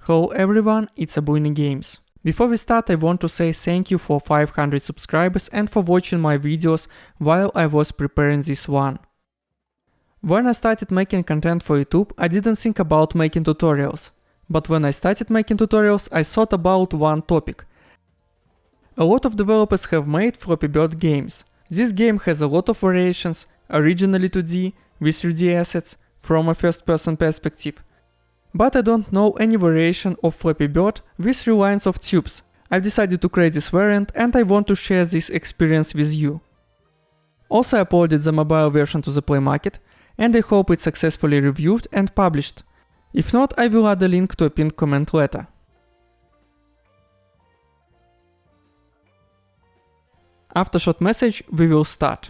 Hello everyone, it's Bujny Games. Before we start, I want to say thank you for 500 subscribers and for watching my videos while I was preparing this one. When I started making content for YouTube, I didn't think about making tutorials. But when I started making tutorials, I thought about one topic. A lot of developers have made Flappy Bird games. This game has a lot of variations, originally 2D, with 3D assets, from a first-person perspective. But I don't know any variation of Flappy Bird with 3 lines of tubes. I've decided to create this variant and I want to share this experience with you. Also, I uploaded the mobile version to the Play Market and I hope it's successfully reviewed and published. If not, I will add a link to a pinned comment later. After short message, we will start.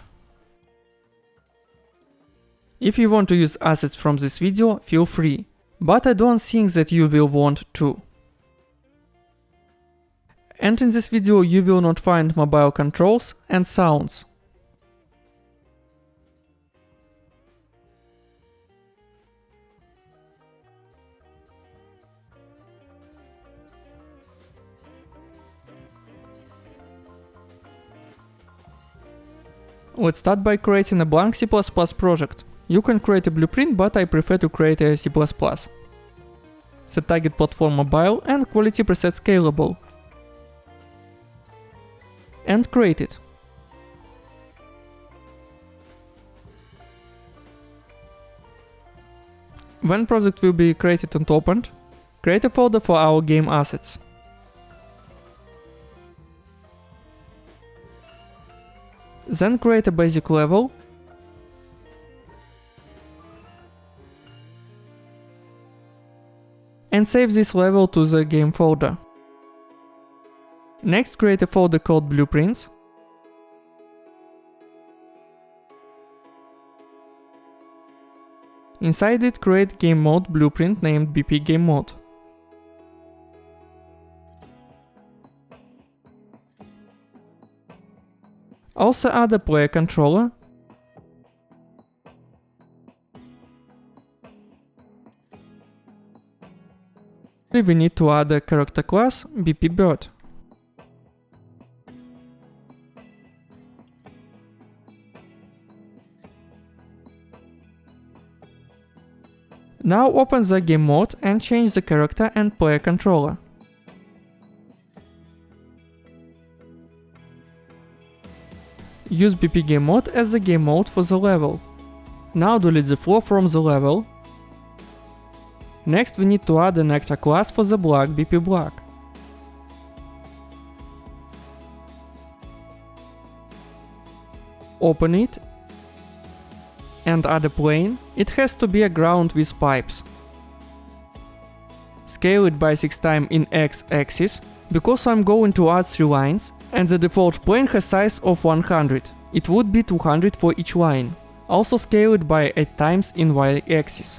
If you want to use assets from this video, feel free. But I don't think that you will want to. And in this video you will not find mobile controls and sounds. Let's start by creating a blank C++ project. You can create a blueprint, but I prefer to create a C++. Set target platform mobile and quality preset scalable. And create it. When project will be created and opened, create a folder for our game assets. Then create a basic level. And save this level to the game folder. Next, create a folder called Blueprints. Inside it, create game mode blueprint named BP Game Mode. Also add a player controller. We need to add a character class, BP Bird. Now open the game mode and change the character and player controller. Use BP Game Mode as the game mode for the level. Now delete the floor from the level. Next we need to add an actor class for the block BP block. Open it and add a plane. It has to be a ground with pipes. Scale it by 6 times in x-axis, because I'm going to add 3 lines and the default plane has size of 100. It would be 200 for each line. Also scale it by 8 times in y-axis.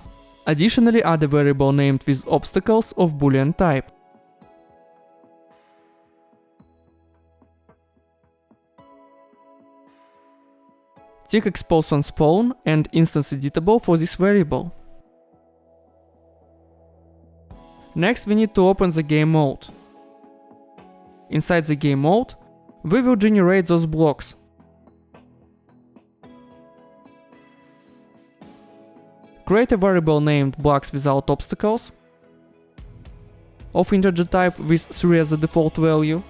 Additionally, add a variable named with obstacles of Boolean type. Tick expose on spawn and instance editable for this variable. Next, we need to open the game mode. Inside the game mode, we will generate those blocks. Create a variable named blocks without obstacles of integer type with 3 as the default value.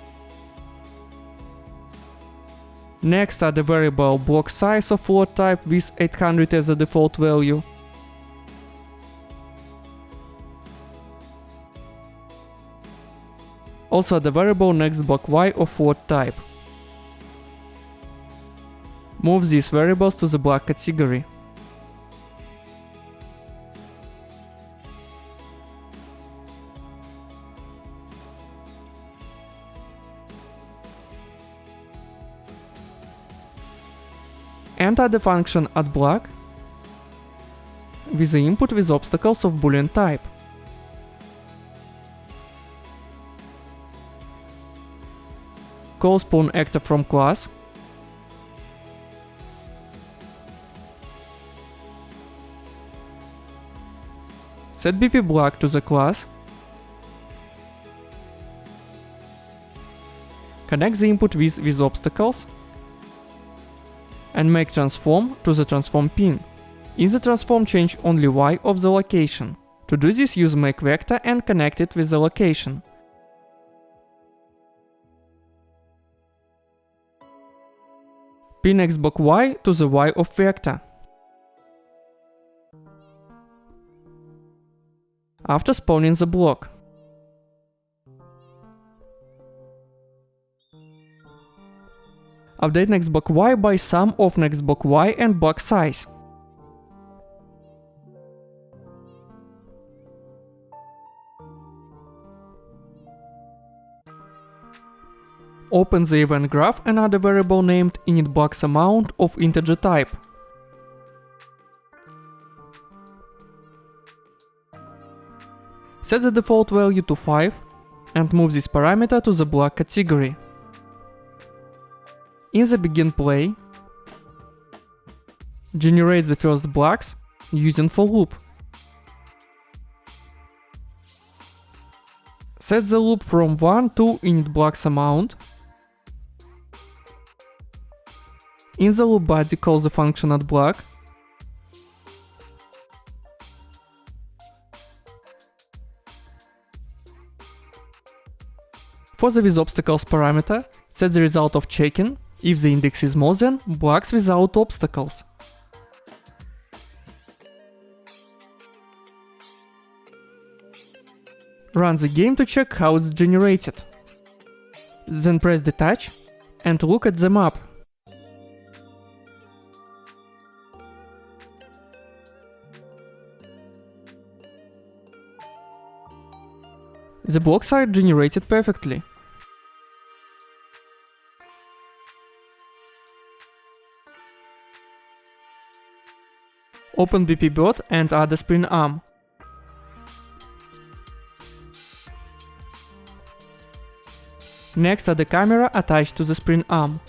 Next, add a variable block size of float type with 800 as the default value. Also add a variable next block y of float type. Move these variables to the block category. And add the function addBlock with the input with obstacles of Boolean type. Call spawn actor from class. Set BP block to the class Connect the input with these obstacles and make transform to the transform pin. In the transform, change only y of the location. To do this, use make vector and connect it with the location. Pin x block y to the y of vector. After spawning the block. Update next block y by sum of next block y and block size. Open the event graph and add a variable named init blocks amount of integer type. Set the default value to 5 and move this parameter to the block category. In the begin play, generate the first blocks using for loop. Set the loop from 1 to init blocks amount. In the loop body, call the function addBlock. For the withObstacles parameter, set the result of checking if the index is more than blocks without obstacles. Run the game to check how it's generated. Then press detach and look at the map. The blocks are generated perfectly. Open BPBot and add a spring arm. Next, add a camera attached to the spring arm.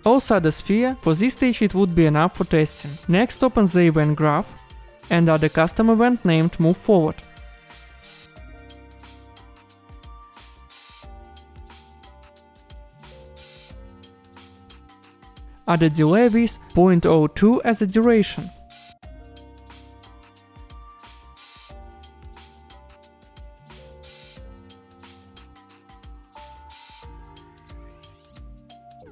Also add a sphere. For this stage it would be enough for testing. Next, open the event graph and add a custom event named move forward. Add a delay with 0.02 as a duration.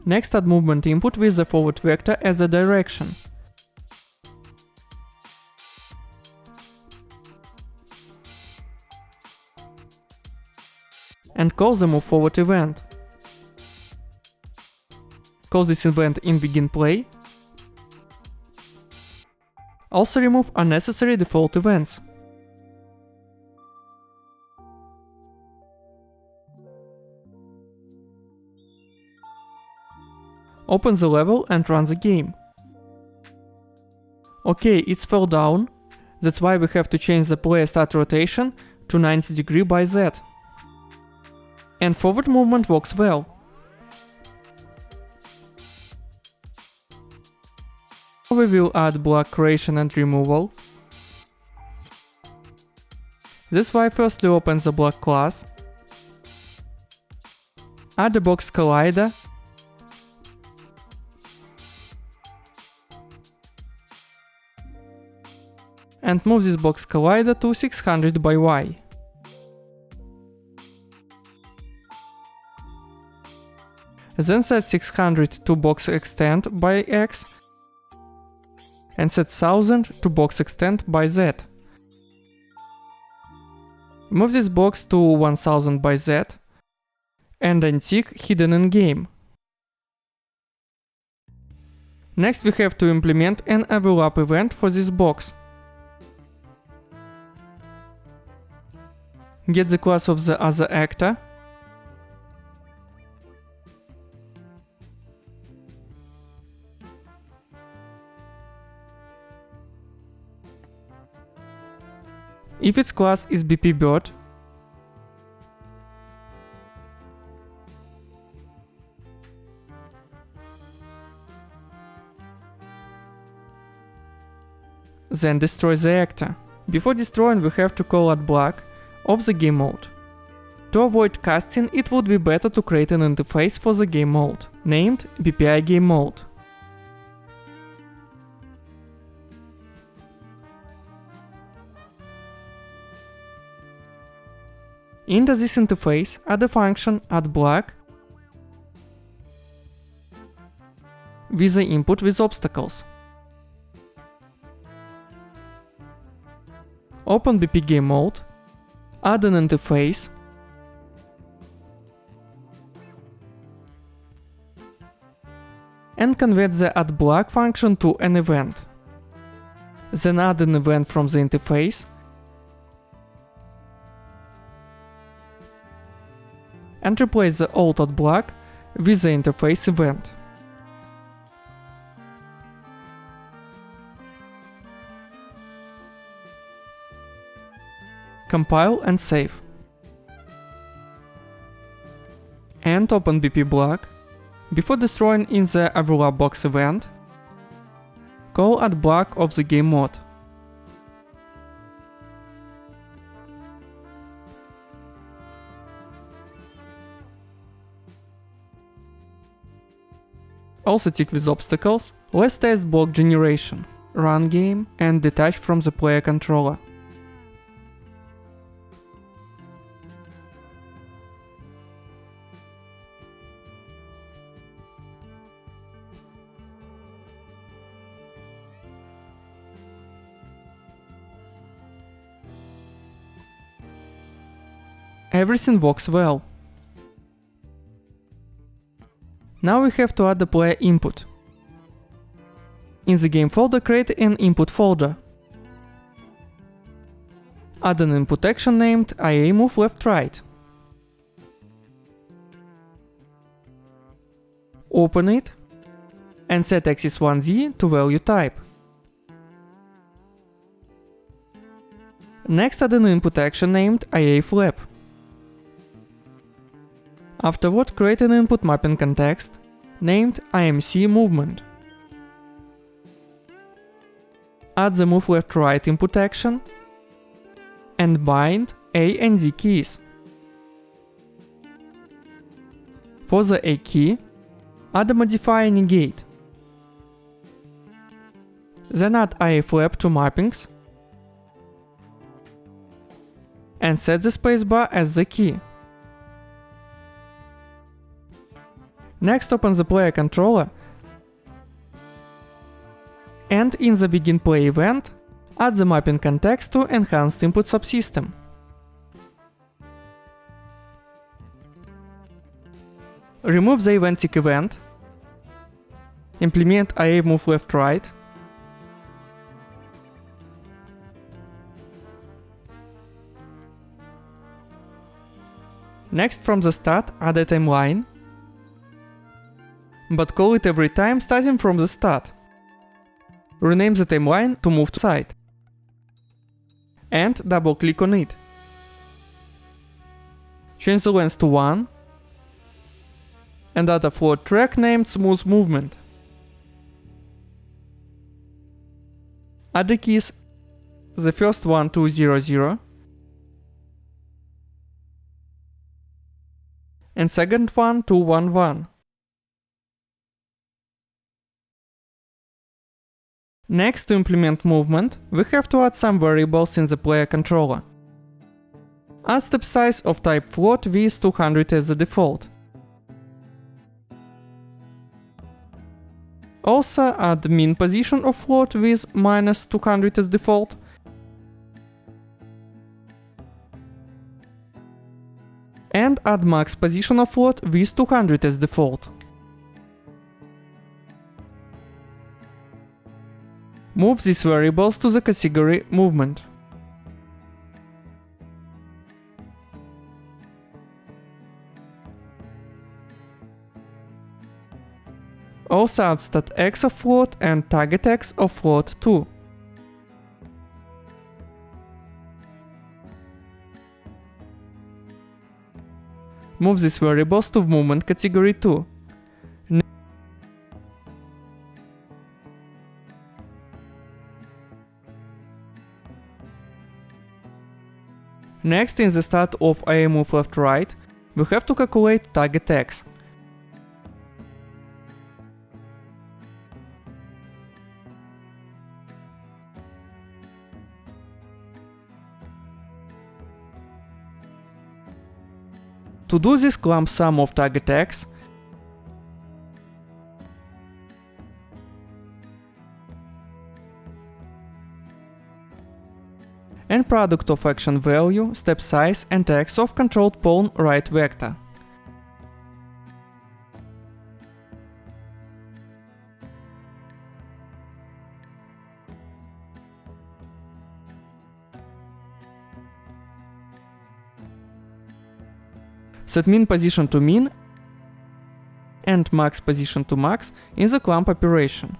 Next, add movement input with the forward vector as a direction. And call the move forward event. Call this event in begin play. Also remove unnecessary default events. Open the level and run the game. Okay, it's fell down. That's why we have to change the player start rotation to 90 degree by Z. And forward movement works well. We will add block creation and removal. That's why firstly open the block class. Add a box collider. And move this box collider to 600 by Y. Then set 600 to box extend by X and set 1000 to box extend by Z. Move this box to 1000 by Z and untick hidden in game. Next we have to implement an overlap event for this box. Get the class of the other actor. If its class is BPBird, then destroy the actor. Before destroying, we have to call addBlock. of the game mode. To avoid casting, it would be better to create an interface for the game mode, named BPI Game Mode. Into this interface, add a function addBlock with the input with obstacles. Open BP Game Mode, add an interface, and convert the addBlock function to an event. Then add an event from the interface and replace the old addBlock with the interface event. Compile and save. And open BP block. Before destroying in the overlap box event, call addBlock of the game mode. Also tick with obstacles. Let's test block generation, run game, and detach from the player controller. Everything works well. Now we have to add the player input. In the game folder, create an input folder. Add an input action named IA move left right. Open it and set axis 1Z to value type. Next, add an input action named IA flap. Afterward, create an input mapping context named IMC movement. Add the move left right input action and bind A and Z keys. For the A key, add a modifier negate. Then add IA flap to mappings and set the spacebar as the key. Next, open the player controller and in the begin play event, add the mapping context to enhanced input subsystem. Remove the eventic event, implement IA move left right, next from the start add a timeline, but call it every time starting from the start. Rename the timeline to move to side. And double click on it. Change the length to 1 and add a float track named smooth movement. Add the keys, the first one to 00 and second one to 11. Next, to implement movement, we have to add some variables in the player controller. Add step size of type float with 200 as the default. Also add min position of float with -200 as default. And add max position of float with 200 as default. Move these variables to the category movement. Also add stat x of float and target x of float 2. Move these variables to movement category 2. Next, in the start of move left-right, we have to calculate target x. To do this, clump sum of target x and product of action value, step size and x of controlled pawn right vector. Set min position to min and max position to max in the clump operation.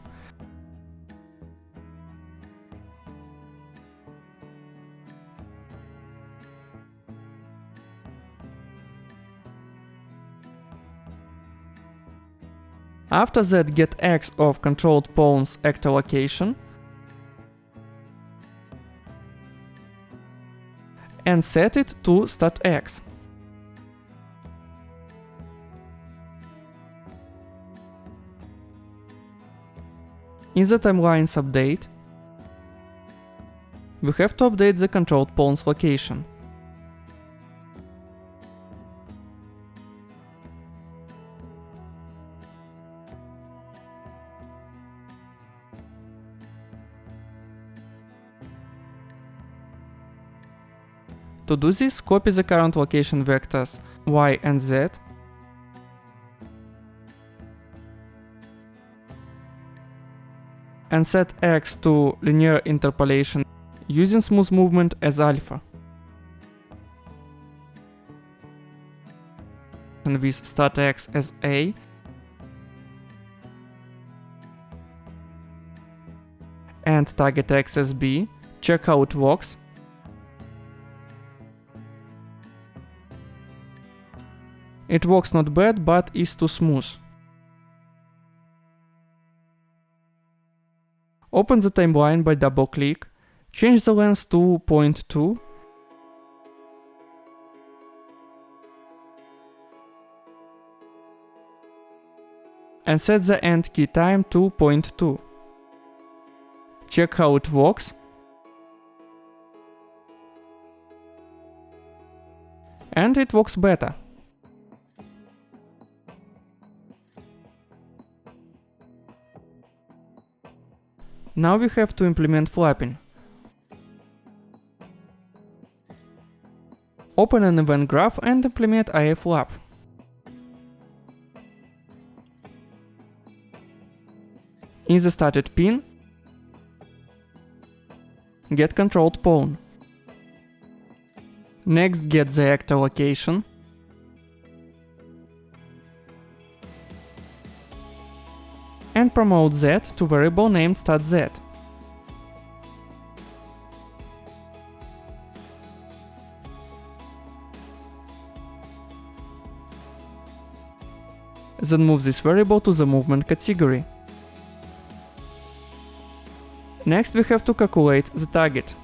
After that, get x of controlled pawn's actor location and set it to start x. In the timelines update, we have to update the controlled pawn's location. To do this, copy the current location vectors y and z and set x to linear interpolation using smooth movement as alpha. And with start x as a and target x as b, check how it works. It works not bad, but is too smooth. Open the timeline by double-click, change the length to 0.2 and set the end key time to 0.2. Check how it works. And it works better. Now we have to implement flapping. Open an event graph and implement flap. In the started pin, get controlled pawn. Next, get the actor location. And promote z to variable named startz. Then move this variable to the movement category. Next, we have to calculate the target.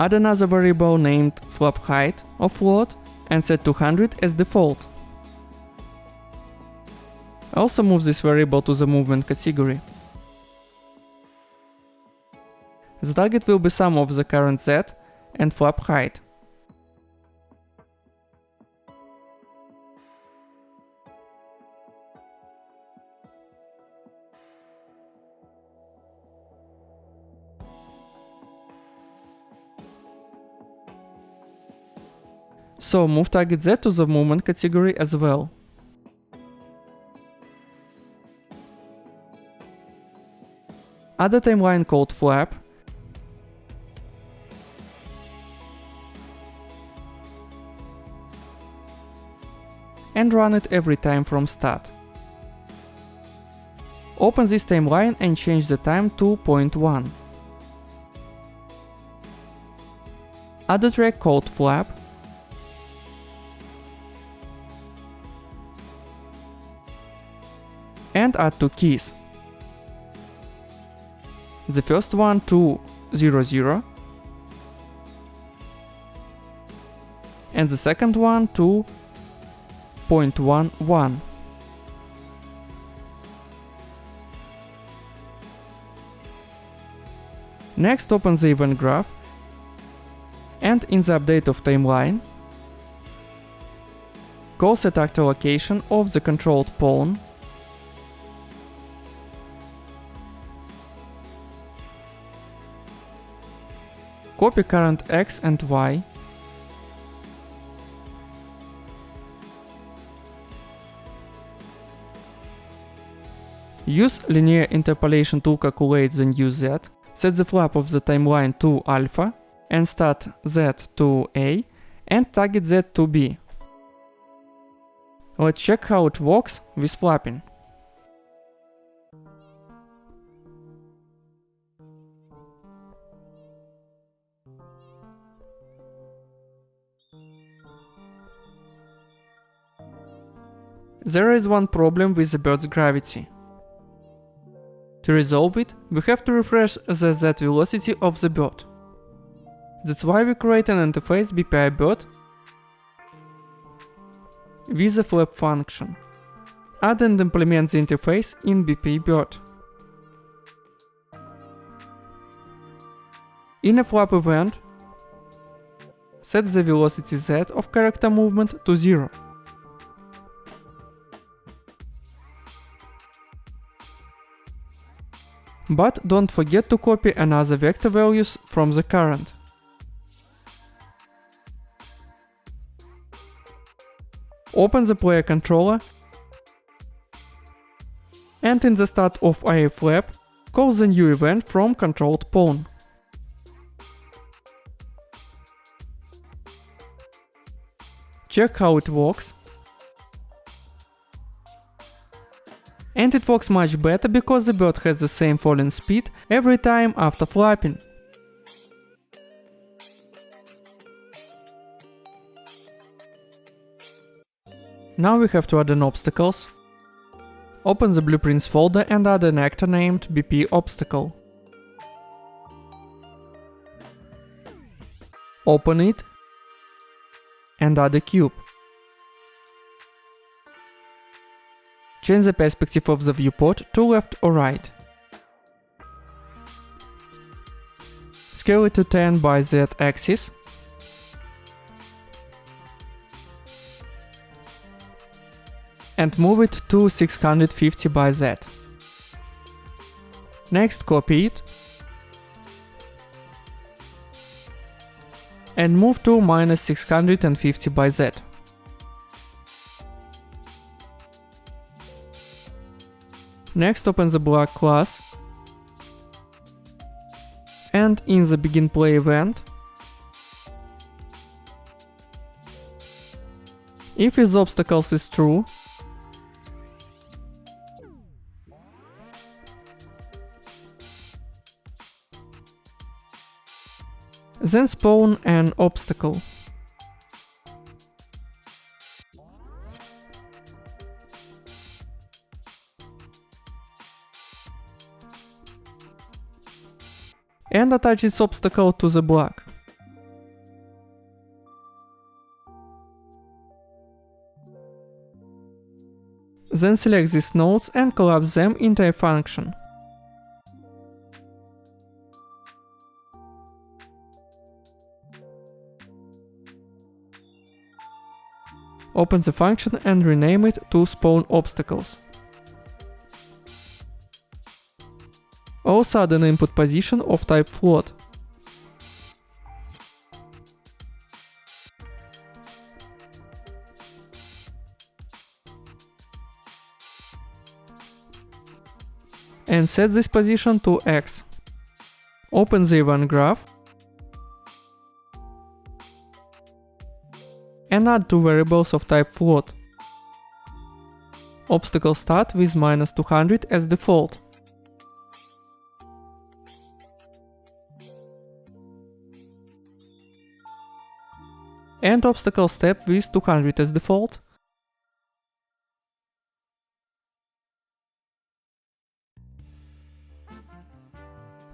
Add another variable named flap height or float and set 200 as default. Also move this variable to the movement category. The target will be sum of the current z and flap height. So move target z to the movement category as well. Add a timeline called flap and run it every time from start. Open this timeline and change the time to 0.1. Add a track called flap and add two keys. The first one to 00 and the second one to 0.11. Next, open the event graph, and in the update of timeline, call set actor location of the controlled pawn, copy current X and Y, use linear interpolation to calculate the new Z, set the flap of the timeline to alpha, and start Z to A, and target Z to B. Let's check how it works with flapping. There is one problem with the bird's gravity. To resolve it, we have to refresh the Z velocity of the bird. That's why we create an interface BPI bird with a flap function. Add and implement the interface in BPI bird. In a flap event, set the velocity Z of character movement to 0. But don't forget to copy another vector values from the current. Open the player controller, and in the start of IA flap, call the new event from controlled pawn. Check how it works. And it works much better because the bird has the same falling speed every time after flapping. Now we have to add an obstacles. Open the blueprints folder and add an actor named BP obstacle. Open it and add a cube. Change the perspective of the viewport to left or right. Scale it to 10 by Z axis. And move it to 650 by Z. Next, copy it. And move to minus 650 by Z. Next, open the block class, and in the begin play event, if with obstacles is true, then spawn an obstacle. And attach its obstacle to the block. Then select these nodes and collapse them into a function. Open the function and rename it to spawn obstacles. Also add an input position of type float. And set this position to X. Open the event graph and add two variables of type float. Obstacle start with minus 200 as default. And obstacle step with 200 as default.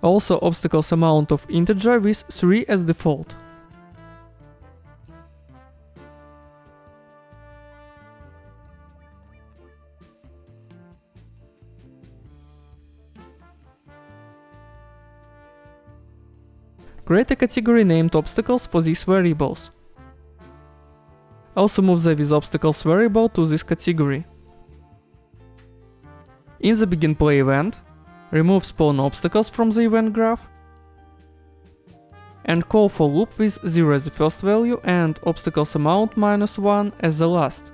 Also obstacles amount of integer with 3 as default. Create a category named obstacles for these variables. Also move the withObstacles variable to this category. In the beginPlay event, remove spawnObstacles from the event graph and call for loop with 0 as the first value and obstaclesamount -1 as the last.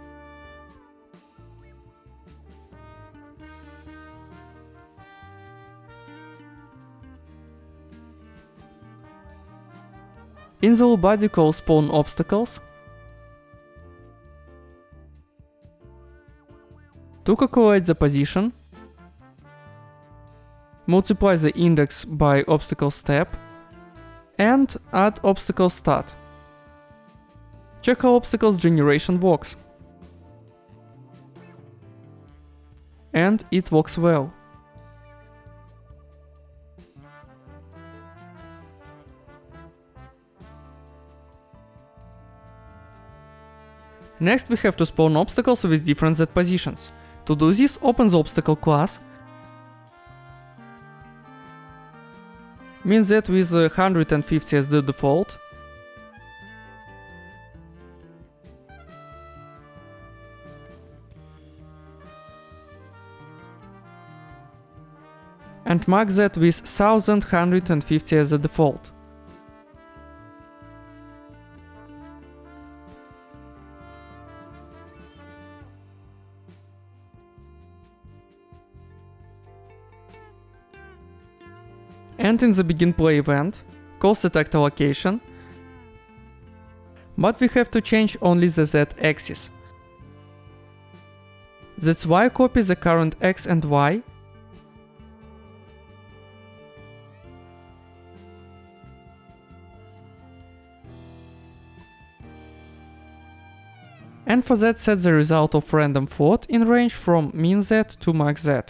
In the loop body call spawnObstacles. To calculate the position, multiply the index by obstacle step and add obstacle stat. Check how obstacles generation works. And it works well. Next we have to spawn obstacles with different Z positions. To do this, open the obstacle class, min Z with 150 as the default, and max Z with 1150 as the default. And in the beginPlay event, call setActAllocation, but we have to change only the Z axis. That's why copy the current X and Y, and for that set the result of random float in range from min Z to max Z.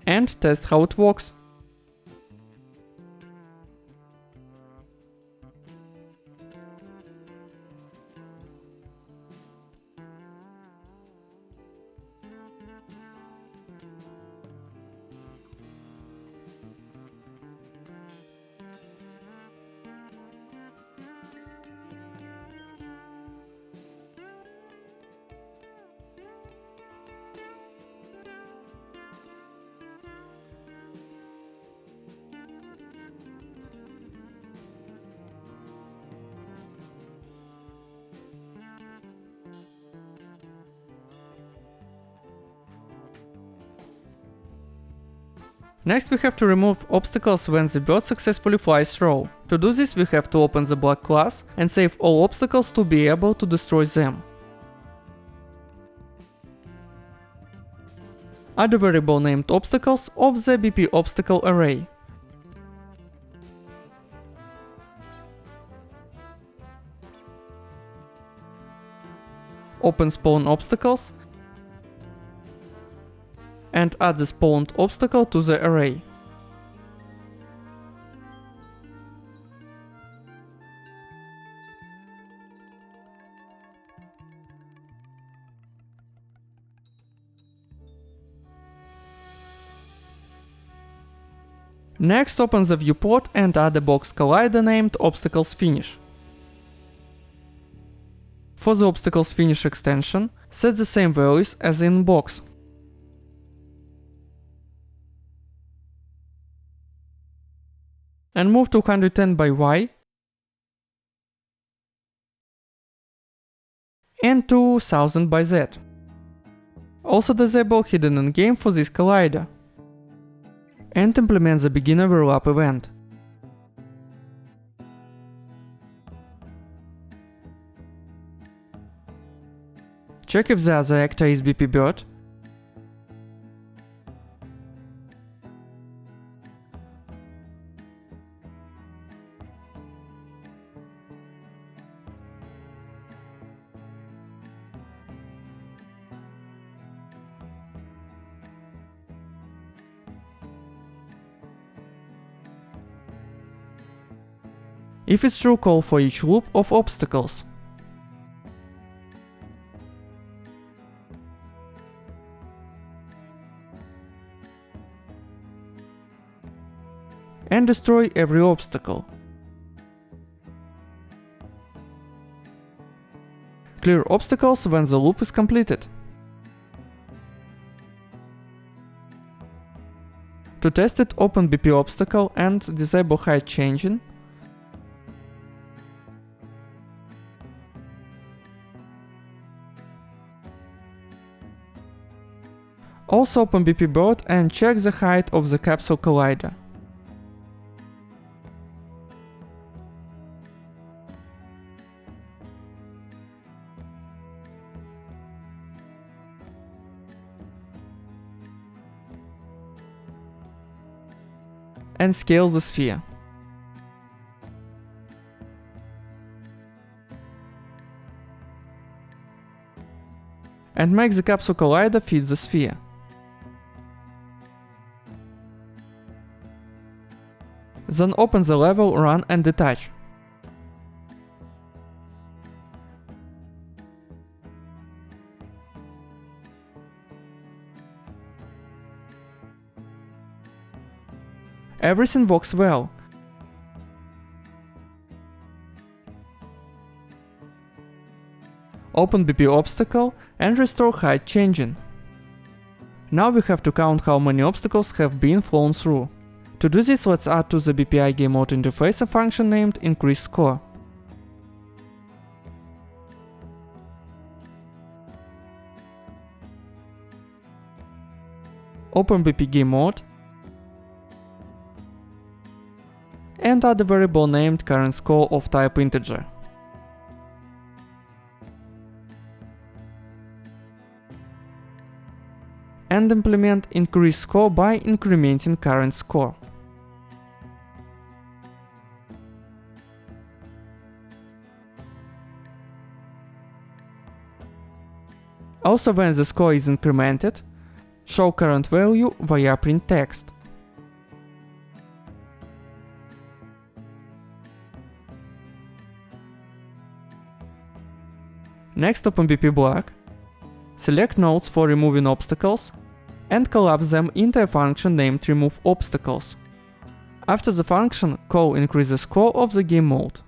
And test how it works. Next we have to remove obstacles when the bird successfully flies through. To do this we have to open the block class and save all obstacles to be able to destroy them. Add a variable named obstacles of the bpObstacle array. Open spawnObstacles and add the spawned obstacle to the array. Next open the viewport and add a box collider named obstaclesFinish. For the obstaclesFinish extension, set the same values as in box. And move to 110 by Y and to 1000 by Z. Also disable hidden in game for this collider. And implement the begin overlap event. Check if the other actor is bpBird. If it's true, call for each loop of obstacles. and destroy every obstacle. Clear obstacles when the loop is completed. To test it, open BP obstacle and disable height changing. Also open BP board and check the height of the capsule collider. And scale the sphere. And make the capsule collider fit the sphere. Then open the level, run and detach. Everything works well. Open BP obstacle and restore height changing. Now we have to count how many obstacles have been flown through. To do this, let's add to the BPI game mode interface a function named increase score. Open BP game mode and add a variable named current score of type integer. And implement increase score by incrementing current score. Also, when the score is incremented, show current value via print text. Next, open BP block, select nodes for removing obstacles, and collapse them into a function named remove obstacles. After the function, call increase the score of the game mode.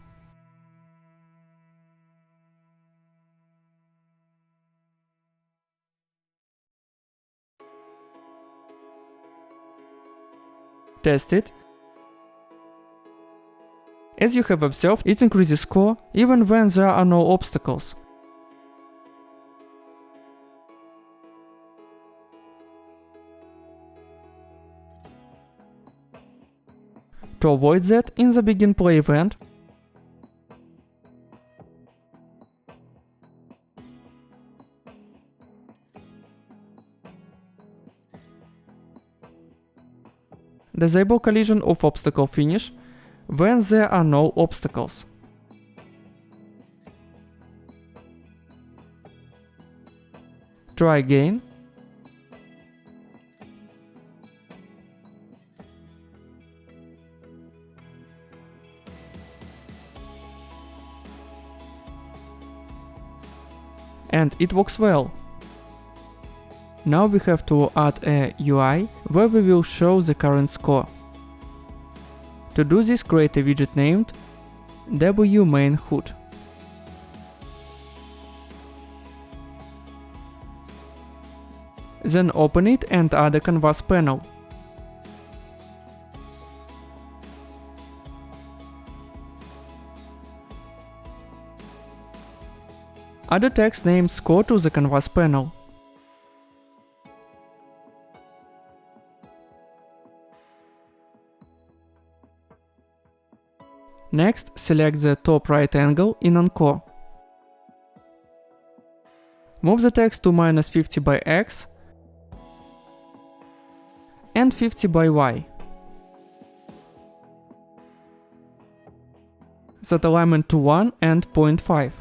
Test it. As you have observed, it increases score even when there are no obstacles. To avoid that, in the begin play event, disable collision of obstacle finish when there are no obstacles. Try again. And it works well. Now we have to add a UI where we will show the current score. To do this, create a widget named wMainHood. Then open it and add a canvas panel. Add a text named score to the canvas panel. Next, select the top right angle in Encore. Move the text to -50 by X and 50 by Y. Set alignment to 1 and 0.5.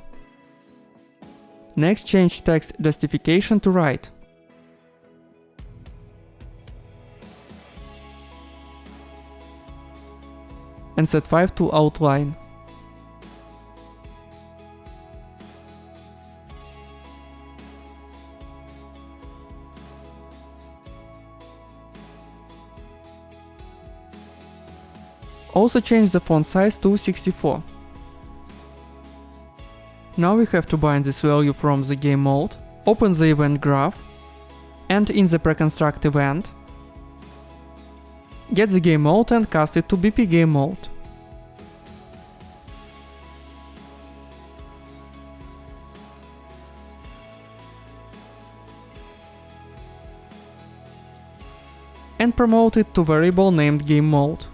Next, change text justification to right. And set 5 to outline. Also change the font size to 64. Now we have to bind this value from the game mode, open the event graph, and in the preconstruct event, get the game mode and cast it to BP game mode. And promote it to variable named game mode.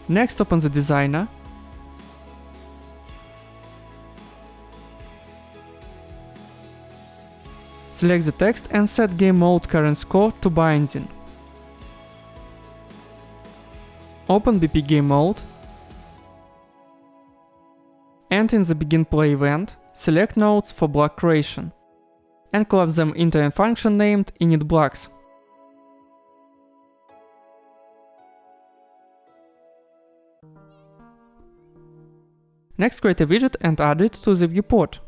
Next, open the designer. Select the text and set game mode current score to binding. Open BP game mode. And in the begin play event, select nodes for block creation and collapse them into a function named init blocks. Next, create a widget and add it to the viewport.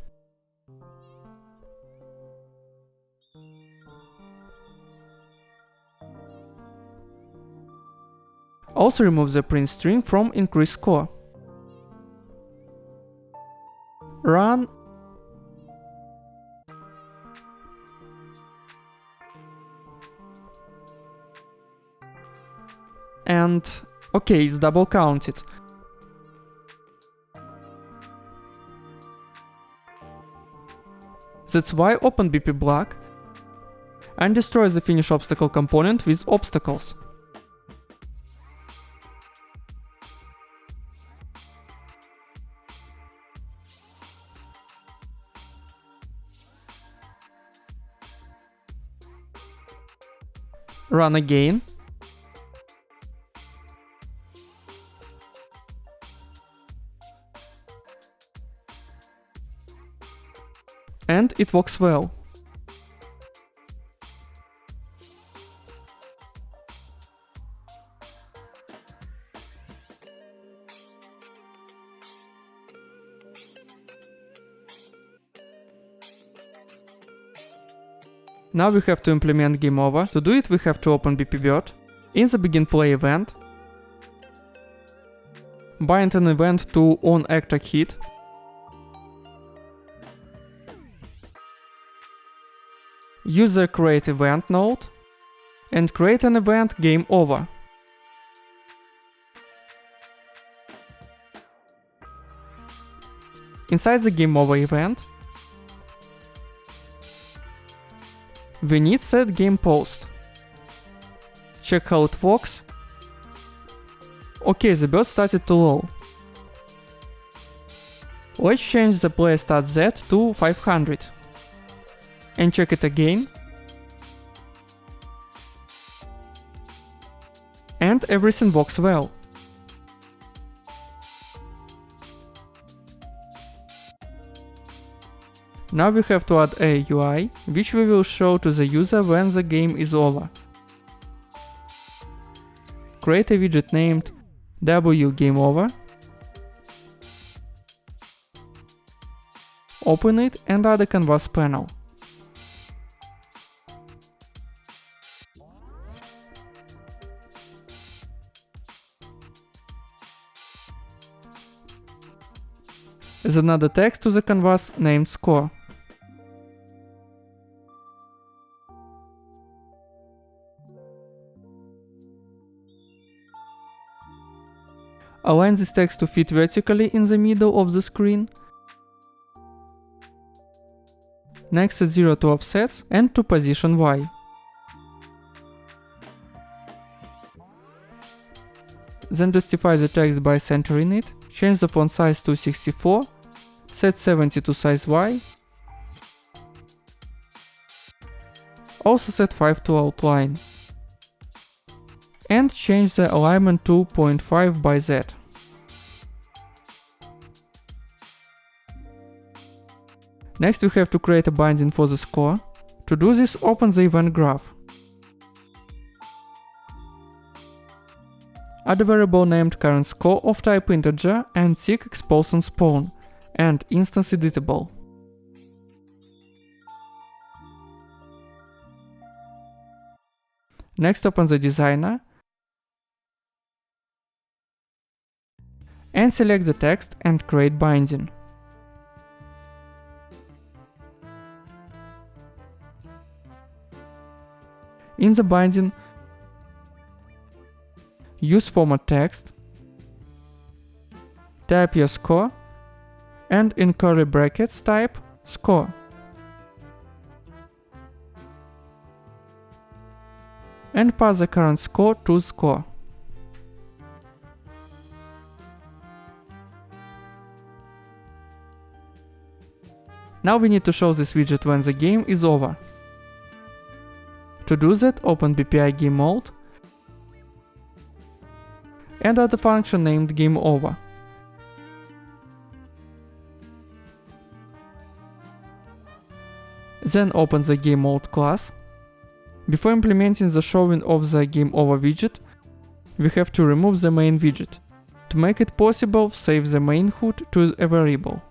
Also remove the print string from increase score. Run. And okay, it's double counted. That's why open BP block and destroy the finish obstacle component with obstacles. Run again. And it works well. Now we have to implement game over. To do it, we have to open BP bird. In the begin play event, bind an event to onActorHit. Use the create event node and create an event game over. Inside the game over event, we need set game post. Check how it works. Okay, the bird started too low. Let's change the play start Z to 500. And check it again. And everything works well. Now we have to add a UI, which we will show to the user when the game is over. Create a widget named WGameOver. Open it and add a canvas panel. There's another text to the canvas named score. Align this text to fit vertically in the middle of the screen. Next, set 0 to offsets and to position Y. Then justify the text by centering it. Change the font size to 64, set 70 to size Y, also set 5 to outline, and change the alignment to 0.5 by Z. Next we have to create a binding for the score. To do this, open the event graph. Add a variable named current score of type integer and tick expose on spawn, and instance editable. Next, open the designer and select the text and create binding. In the binding, use format text, type your score, and in curly brackets type score. And pass the current score to score. Now we need to show this widget when the game is over. To do that, open BPI game mode and add a function named game over. Then open the game mode class. Before implementing the showing of the game over widget, we have to remove the main widget. To make it possible, save the main HUD to a variable.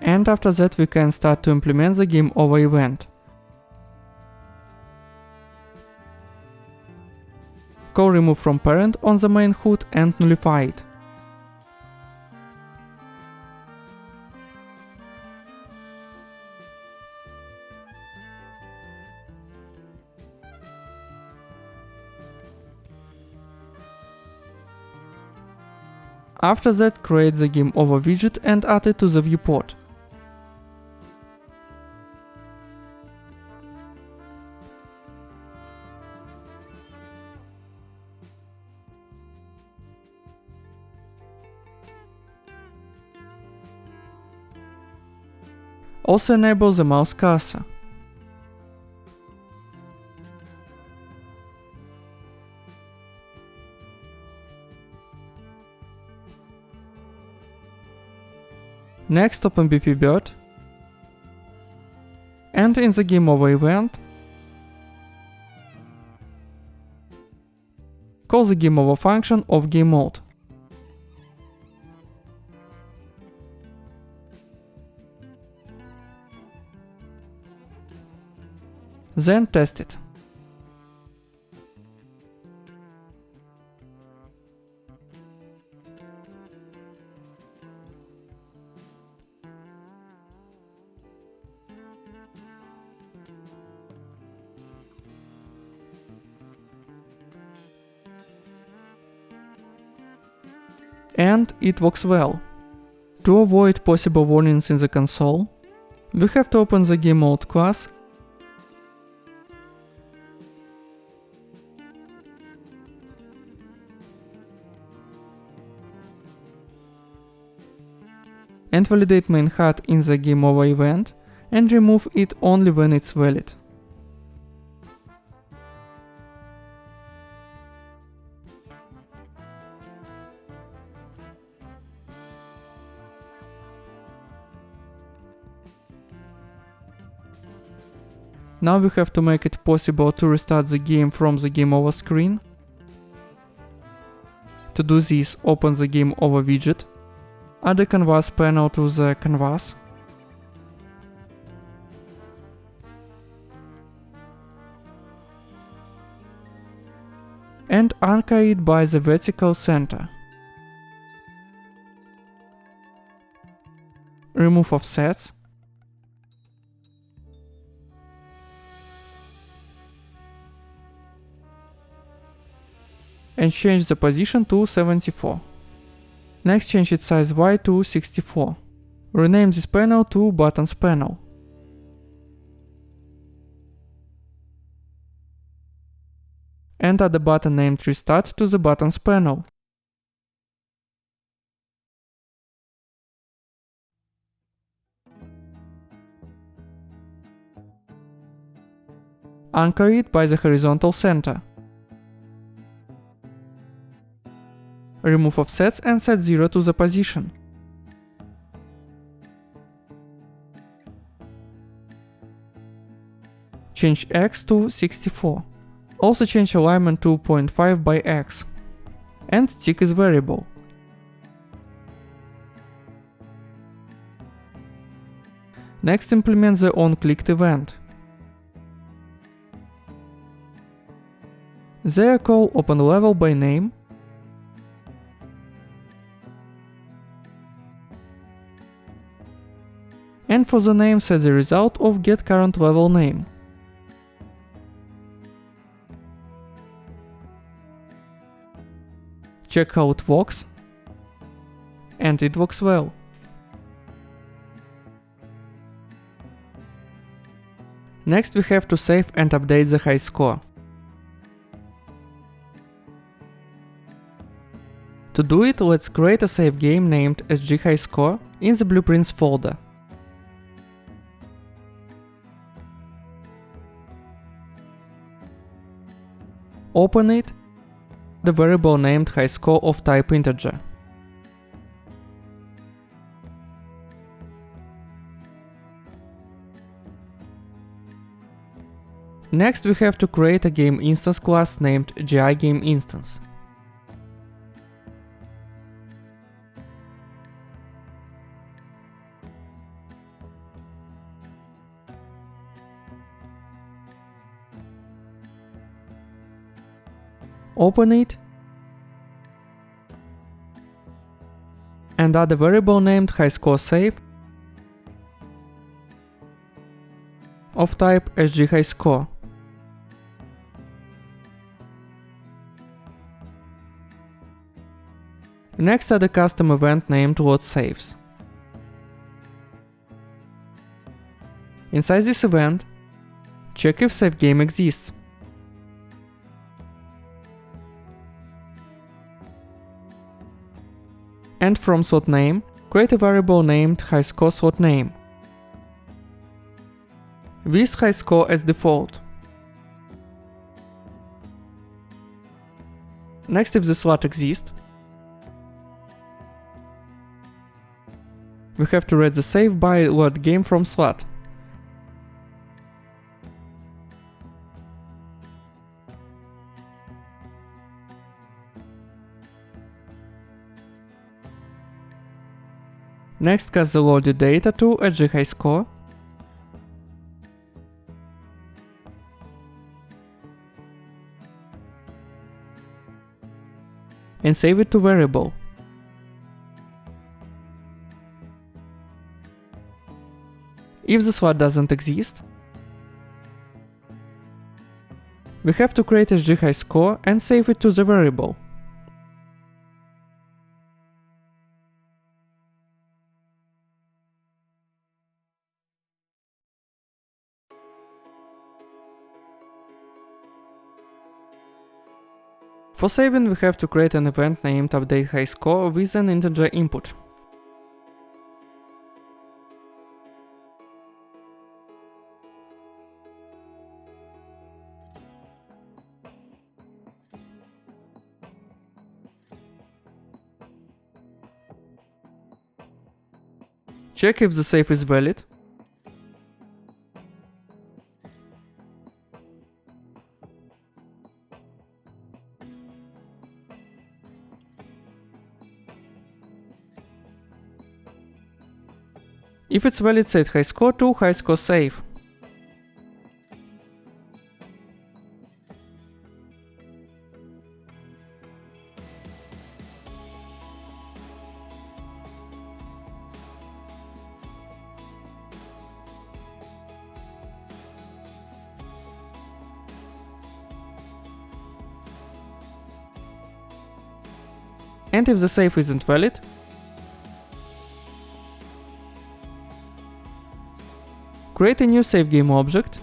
And after that we can start to implement the game over event. Call remove from parent on the main HUD and nullify it. After that, create the game over widget and add it to the viewport. Also enable the mouse cursor. Next, open bpbird and in the game over event, call the game over function of game mode. Then test it. And it works well. To avoid possible warnings in the console, we have to open the game mode class and validate main HUD in the game over event and remove it only when it's valid. Now we have to make it possible to restart the game from the game over screen. To do this, open the game over widget, add a canvas panel to the canvas, and anchor it by the vertical center. Remove offsets, and change the position to 74. Next, change its size Y to 64. Rename this panel to Buttons panel. And add a button named Restart to the Buttons panel. Anchor it by the horizontal center. Remove offsets and set 0 to the position. Change X to 64. Also change alignment to 0.5 by x. And tick is variable. Next, implement the onClicked event. There call openLevel by name and for the name set the result of getCurrentLevelName. Check how it works, and it works well. Next we have to save and update the Highscore. To do it, let's create a save game named sgHighscore in the Blueprints folder. Open it, the variable named Highscore of type integer. Next we have to create a game instance class named GIGameInstance. Open it and add a variable named HighscoreSave of type sgHighscore. Next add a custom event named loadSaves. Inside this event, check if save game exists. And from slot name, create a variable named Highscore slot name, with Highscore as default. Next, if the slot exists, we have to read the save by load game from slot. Next, cast the loaded data to sgHighscore and save it to variable. If the slot doesn't exist, we have to create sgHighscore and save it to the variable. For saving, we have to create an event named updateHighscore with an integer input. Check if the save is valid. If it's valid, set Highscore to HighscoreSave. And if the save isn't valid, create a new save game object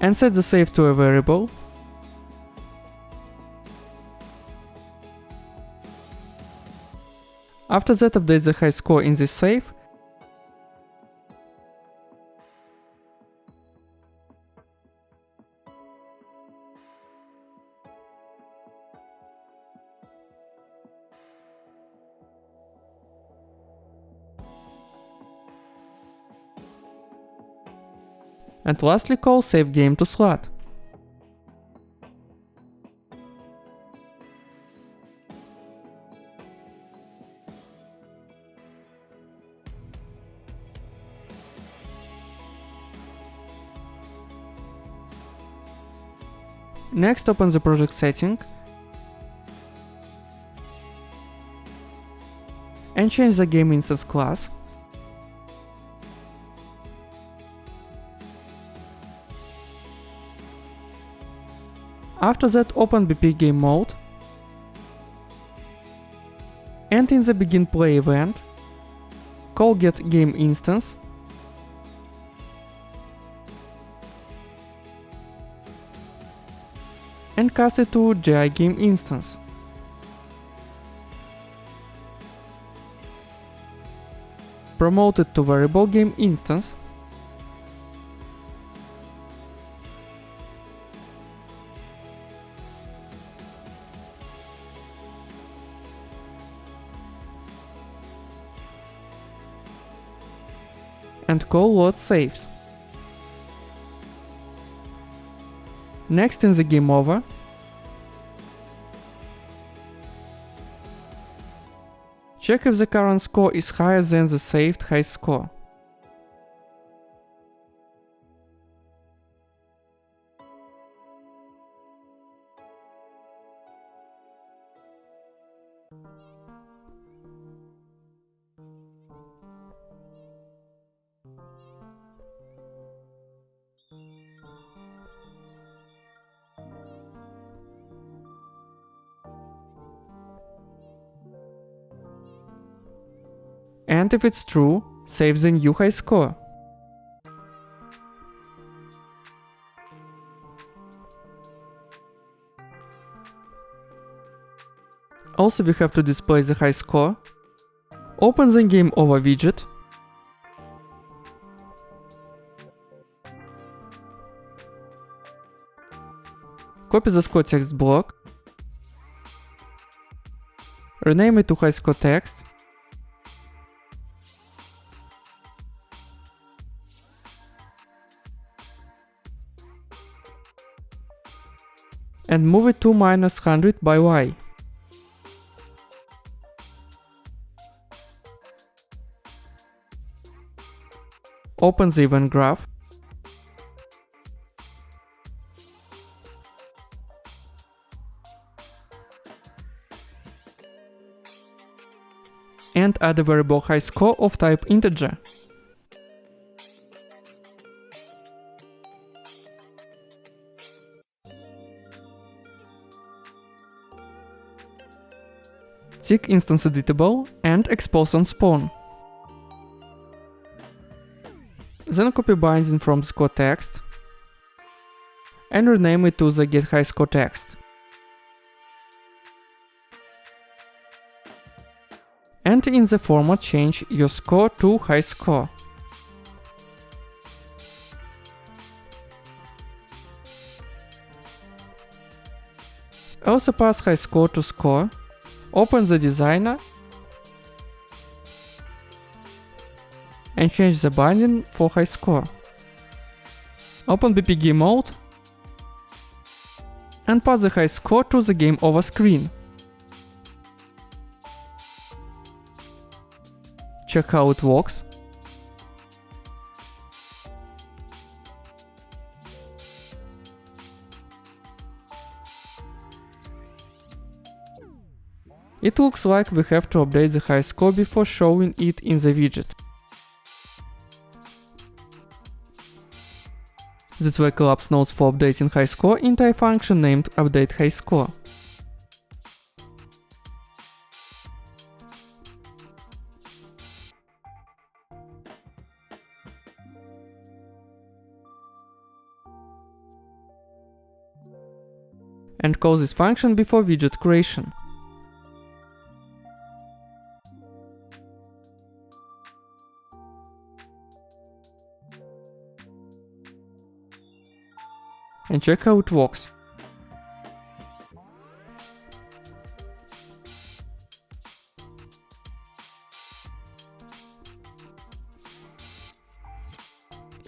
and set the save to a variable. After that, update the Highscore in this save And lastly call save game to slot. Next, open the project setting and change the game instance class. After that, open BP game mode and in the begin play event, call get game instance and cast it to GI game instance. Promote it to variable game instance and call load saves. Next, in the game over, check if the current score is higher than the saved high score. And if it's true, save the new high score. Also, we have to display the high score. Open the game over widget. Copy the score text block. Rename it to high score text. And move it to -100 by Y. Open the event graph. And add a variable high score of type integer. Tick instance editable and expose on spawn. Then copy binding from score text and rename it to the get high score text. And in the format change your score to high score. Also pass high score to score. Open the designer and change the binding for high score. Open BPG mode and pass the high score to the game over screen. Check how it works. It looks like we have to update the high score before showing it in the widget. That's why collapse nodes for updating high score into a function named update high score. And call this function before widget creation. And check how it works.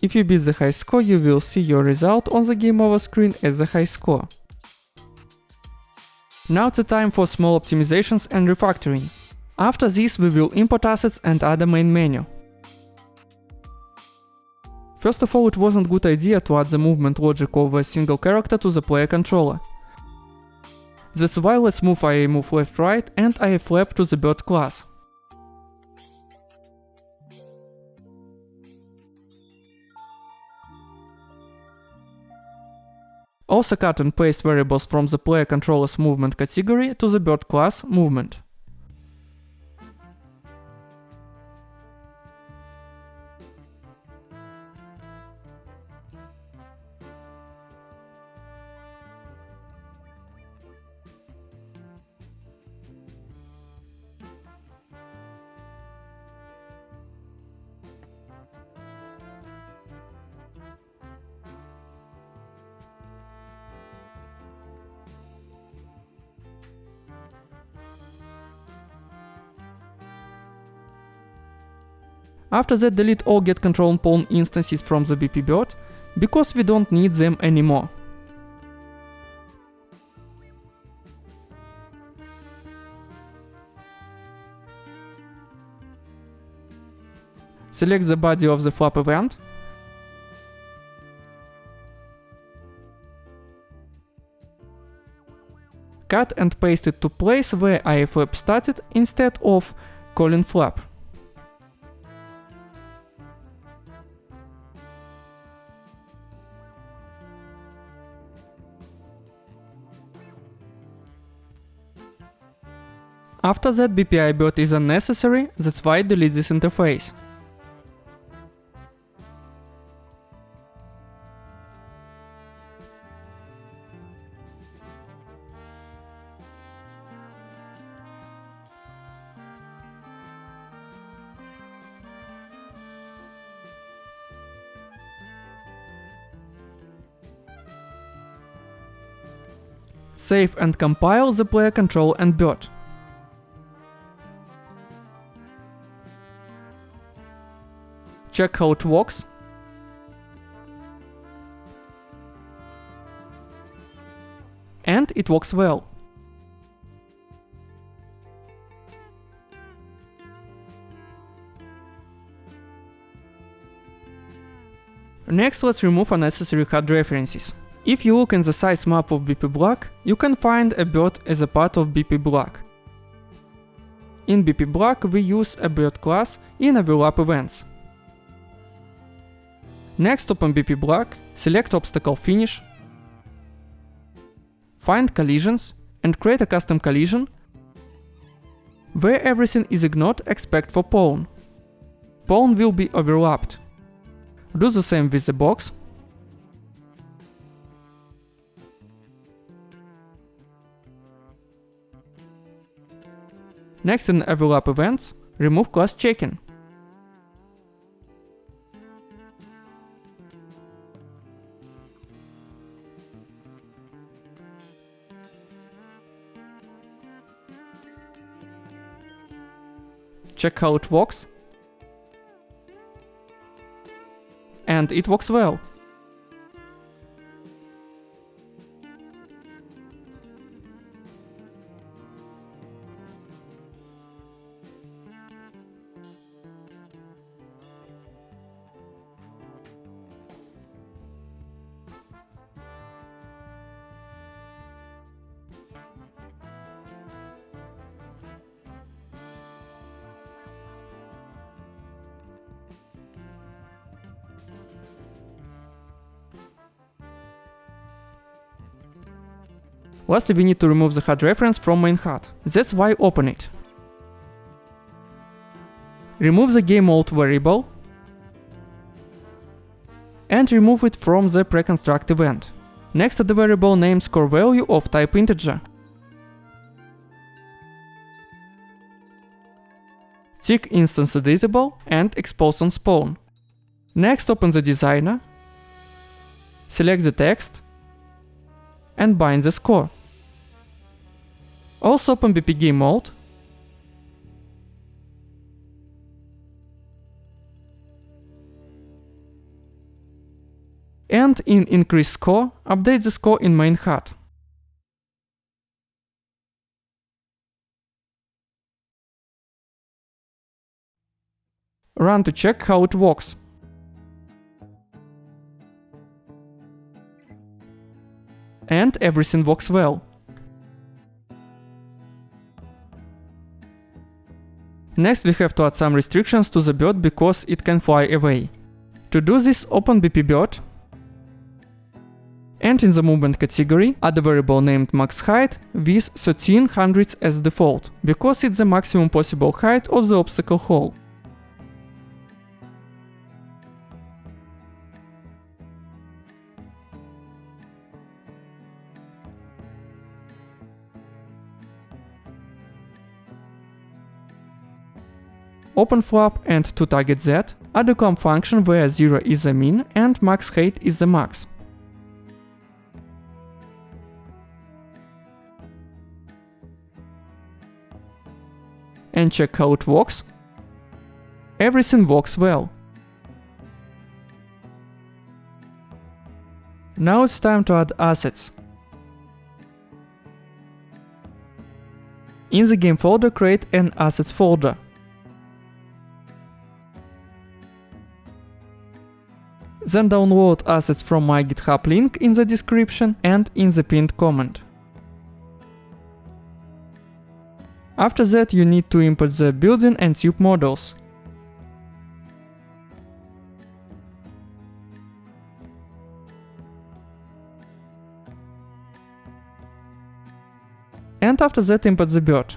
If you beat the high score, you will see your result on the game over screen as the high score. Now it's the time for small optimizations and refactoring. After this we will import assets and add a main menu. First of all, it wasn't a good idea to add the movement logic of a single character to the player controller. That's why let's move IA move left right and IA flap to the bird class. Also cut and paste variables from the player controller's movement category to the bird class movement. After that, delete all getControlPawn instances from the BP bird, because we don't need them anymore. Select the body of the Flappy wan't. Cut and paste it to place where IA flap started instead of calling flap. After that, BPI bird is unnecessary, that's why I delete this interface. Save and compile the player control and bird. Check how it works. And it works well. Next, let's remove unnecessary HUD references. If you look in the size map of BP block, you can find a bird as a part of BP block. In BP block, we use a bird class in overlap events. Next, open BP block, select obstacle finish, find collisions and create a custom collision where everything is ignored except for pawn. Pawn will be overlapped. Do the same with the box. Next, in overlap events, remove class checking. Check how it works. And it works well. Lastly, we need to remove the HUD reference from main HUD. That's why open it. Remove the game mode variable and remove it from the preconstruct event. Next, add the variable name score value of type integer. Tick instance editable and expose on spawn. Next, open the designer, select the text and bind the score. Also open BP game mode And in increase score, update the score in main HUD. Run to check how it works. And everything works well. Next we have to add some restrictions to the bird because it can fly away. To do this, open bpbird and in the movement category add a variable named max height with 1300 as default, because it's the maximum possible height of the obstacle hole. Open flap and to target that, add a clamp function where 0 is the min and max height is the max. And check how it works. Everything works well. Now it's time to add assets. In the game folder, create an assets folder. Then download assets from my GitHub link in the description and in the pinned comment. After that, you need to import the building and tube models. And after that, import the bird.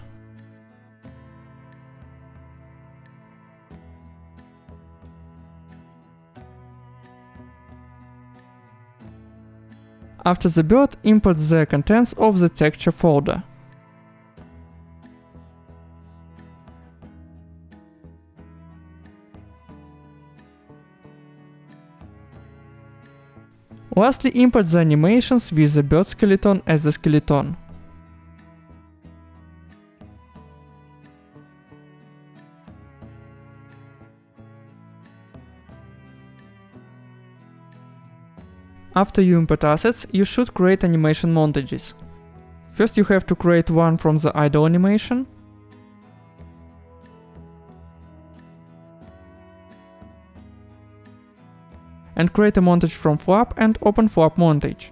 After the bird, import the contents of the texture folder. Lastly, import the animations with the bird skeleton as the skeleton. After you import assets, you should create animation montages. First you have to create one from the idle animation. And create a montage from flap and open flap montage.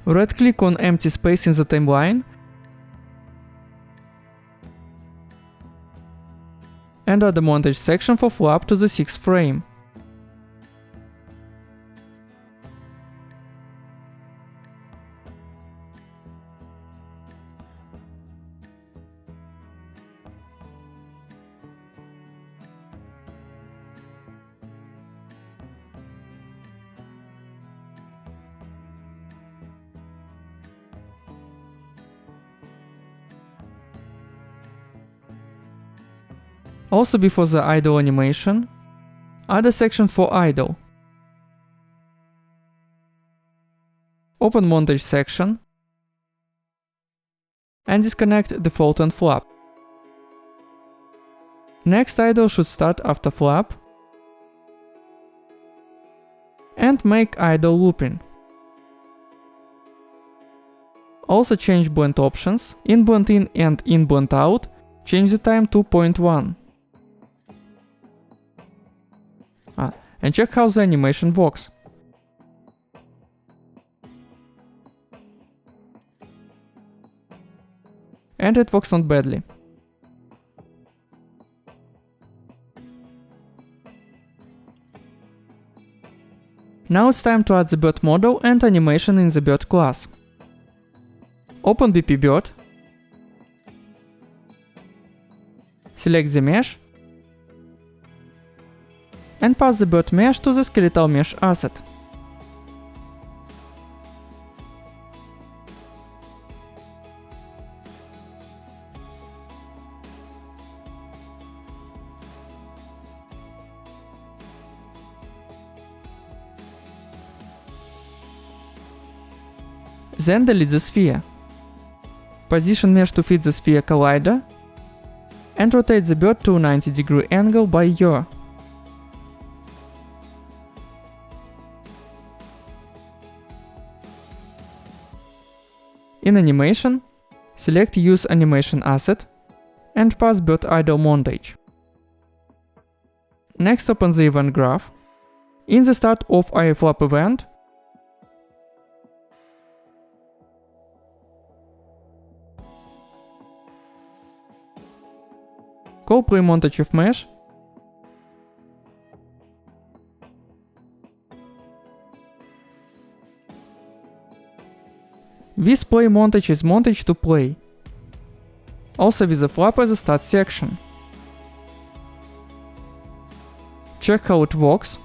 Right-click on empty space in the timeline and add the montage section for flap to the 6th frame. Also, before the idle animation, add a section for idle. Open montage section and disconnect default and flap. Next idle should start after flap and make idle looping. Also change blend options. In blend in and in blend out, change the time to 0.1. And check how the animation works. And it works not badly. Now it's time to add the bird model and animation in the bird class. Open bpbird, select the mesh, and pass the bird mesh to the skeletal mesh asset. Then delete the sphere. Position mesh to fit the sphere collider and rotate the bird to a 90-degree angle by yaw. In animation, select Use Animation Asset and pass bird idle montage. Next, open the event graph. In the start of iflap event, call play montage of mesh, this play montage is montage to play, also with the flap as a start section. Check how it works.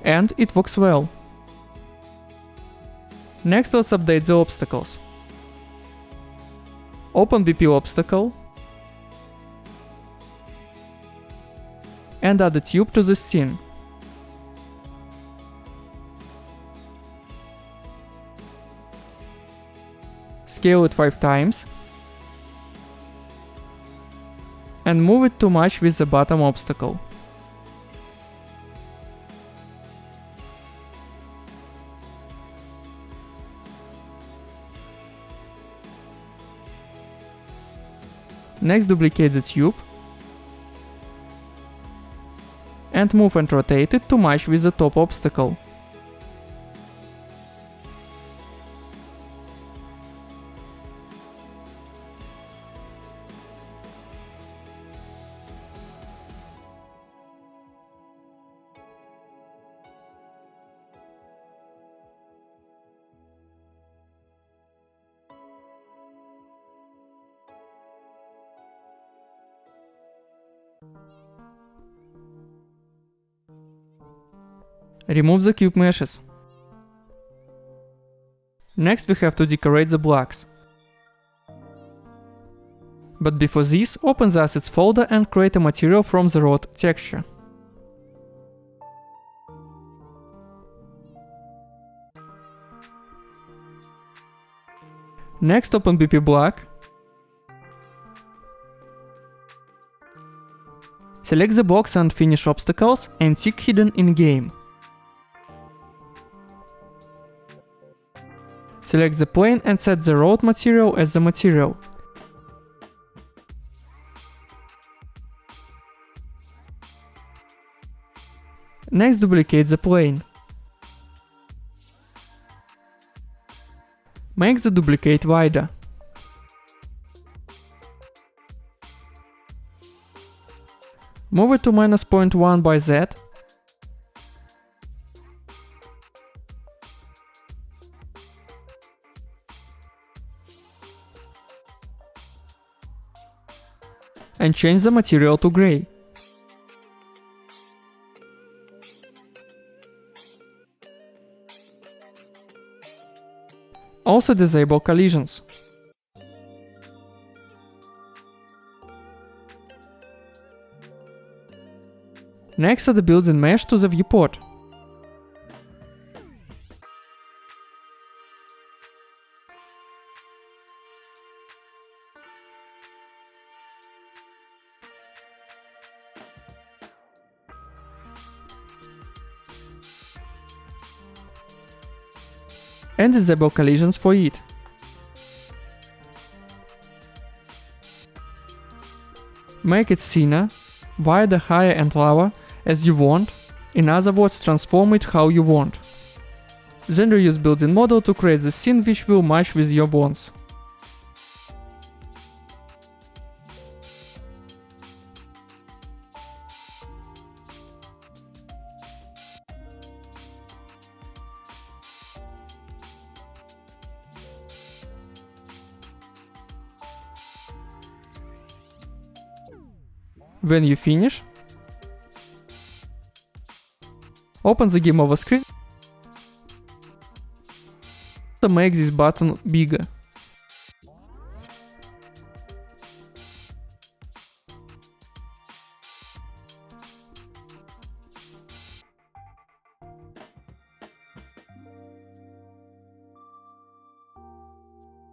And it works well. Next, let's update the obstacles. Open BP obstacle and add a tube to the scene. Scale it 5 times and move it to match with the bottom obstacle. Next, duplicate the tube and move and rotate it to match with the top obstacle. Remove the cube meshes. Next, we have to decorate the blocks. But before this, open the Assets folder and create a material from the rod texture. Next, open BP block. Select the box and finish obstacles and tick hidden in game. Select the plane and set the road material as the material. Next, duplicate the plane. Make the duplicate wider. Move it to -0.1 by Z. And change the material to gray. Also disable collisions. Next, add the built-in mesh to the viewport. And disable collisions for it. Make it thinner, wider, higher and lower as you want, in other words, transform it how you want. Then reuse built-in model to create the scene which will match with your wants. When you finish, open the game over screen to make this button bigger.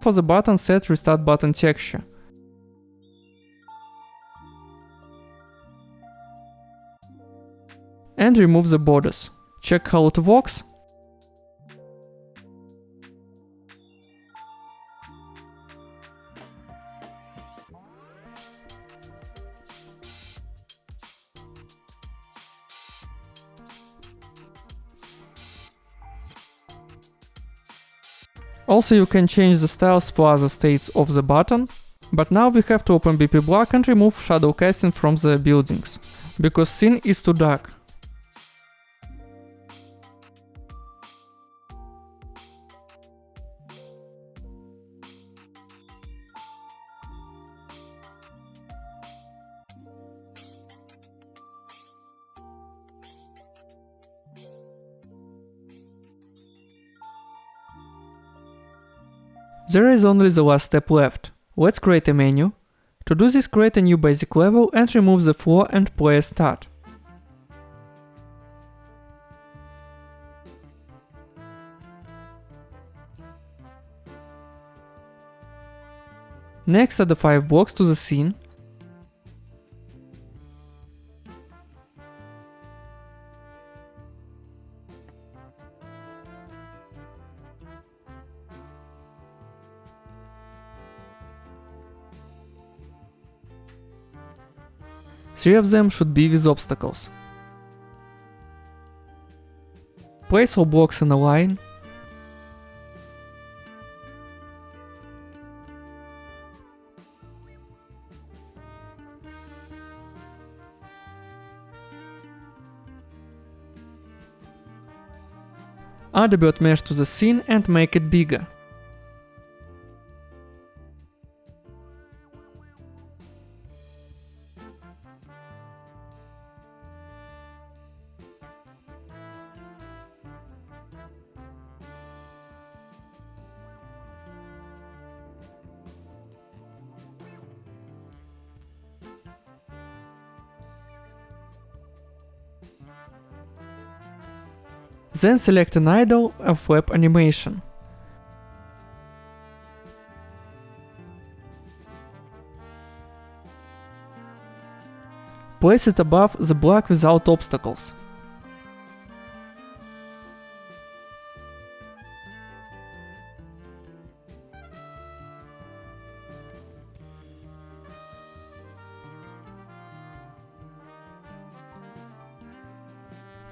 for the button, set restart button texture. And remove the borders. Check how it works. Also, you can change the styles for other states of the button, but now we have to open BP block and remove shadow casting from the buildings, because scene is too dark. There is only the last step left. Let's create a menu. To do this, create a new basic level and remove the floor and player start. Next, add the 5 blocks to the scene. Three of them should be with obstacles. Place all blocks in a line. Add a bird mesh to the scene and make it bigger. Then select an idle or flap animation. Place it above the block without obstacles.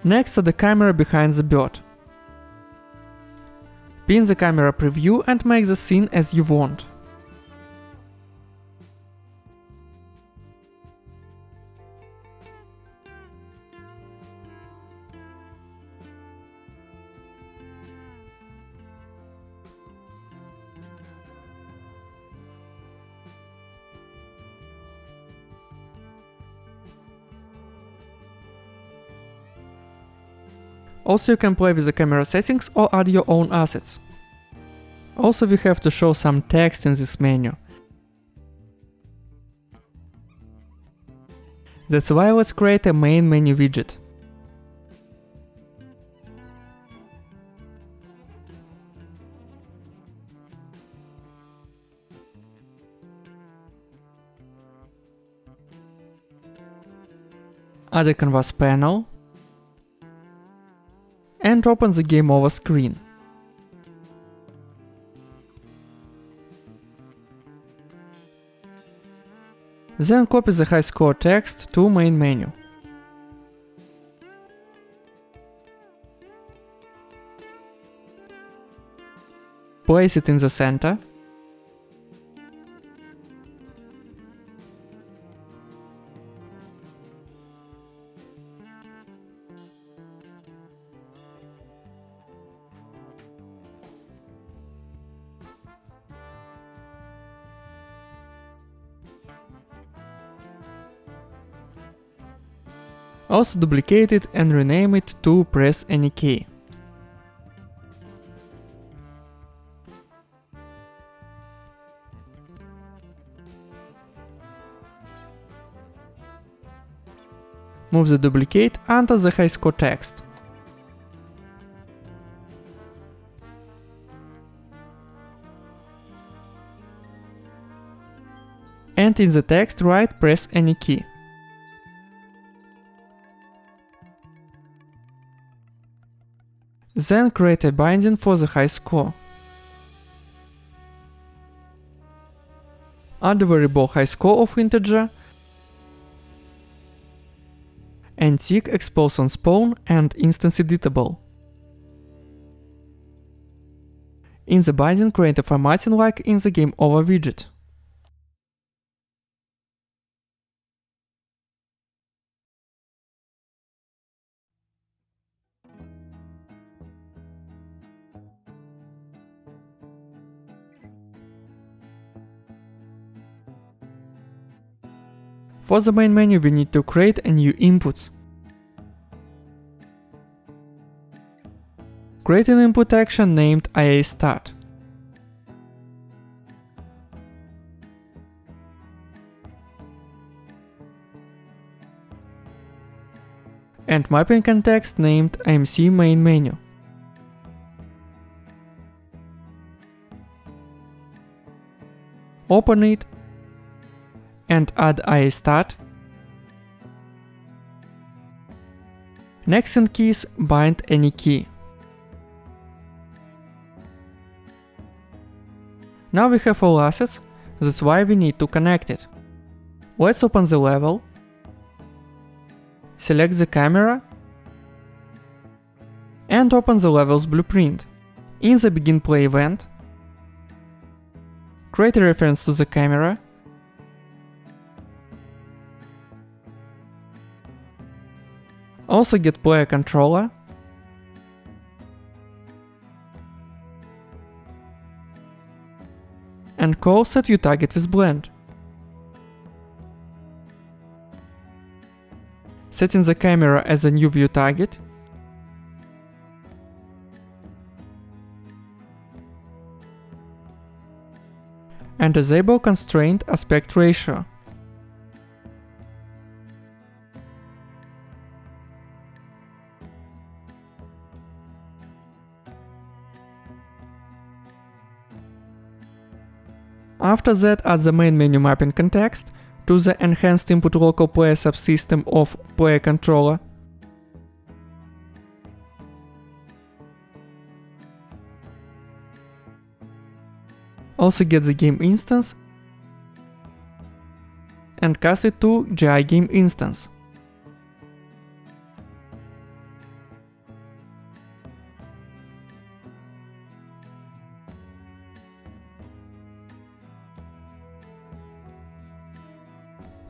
Next, add the camera behind the bird. Pin the camera preview and make the scene as you want. Also, you can play with the camera settings or add your own assets. Also, we have to show some text in this menu. That's why let's create a main menu widget. Add a canvas panel. And open the game over screen. Then copy the Highscore text to main menu. Place it in the center. Also duplicate it and rename it to press any key. Move the duplicate under the Highscore text. And in the text write press any key. Then create a binding for the Highscore. Add the variable Highscore of integer and tick expose on spawn and instance editable. In the binding create a formatting like in the game over widget. For the main menu we need to create a new input. Create an input action named IA_start. And mapping context named AMC main menu. Open it and add IA_start. Next in keys, bind any key. Now we have all assets, that's why we need to connect it. Let's open the level, select the camera, and open the level's blueprint. In the begin play event, create a reference to the camera, also get player controller, and call set view target with blend. Setting the camera as a new view target, and disable constraint aspect ratio. After that, add the main menu mapping context to the enhanced input local player subsystem of player controller. Also get the game instance and cast it to GI game instance.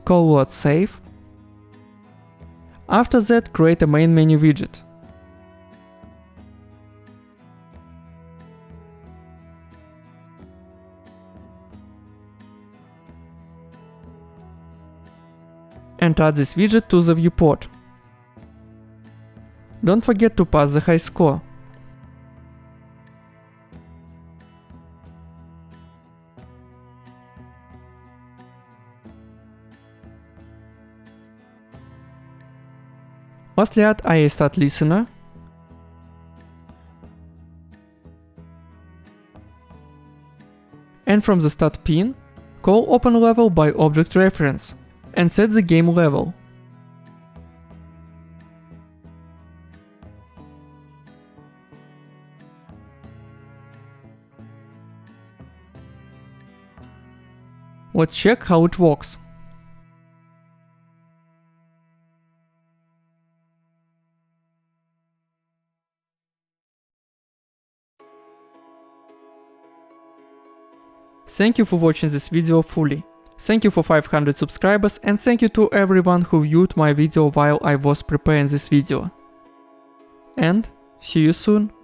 Call load save. After that, create a main menu widget. And add this widget to the viewport. Don't forget to pass the Highscore. Lastly, add IA_start listener, and from the start pin, call open level by object reference and set the game level. Let's check how it works. Thank you for watching this video fully. Thank you for 500 subscribers and thank you to everyone who viewed my video while I was preparing this video. And see you soon!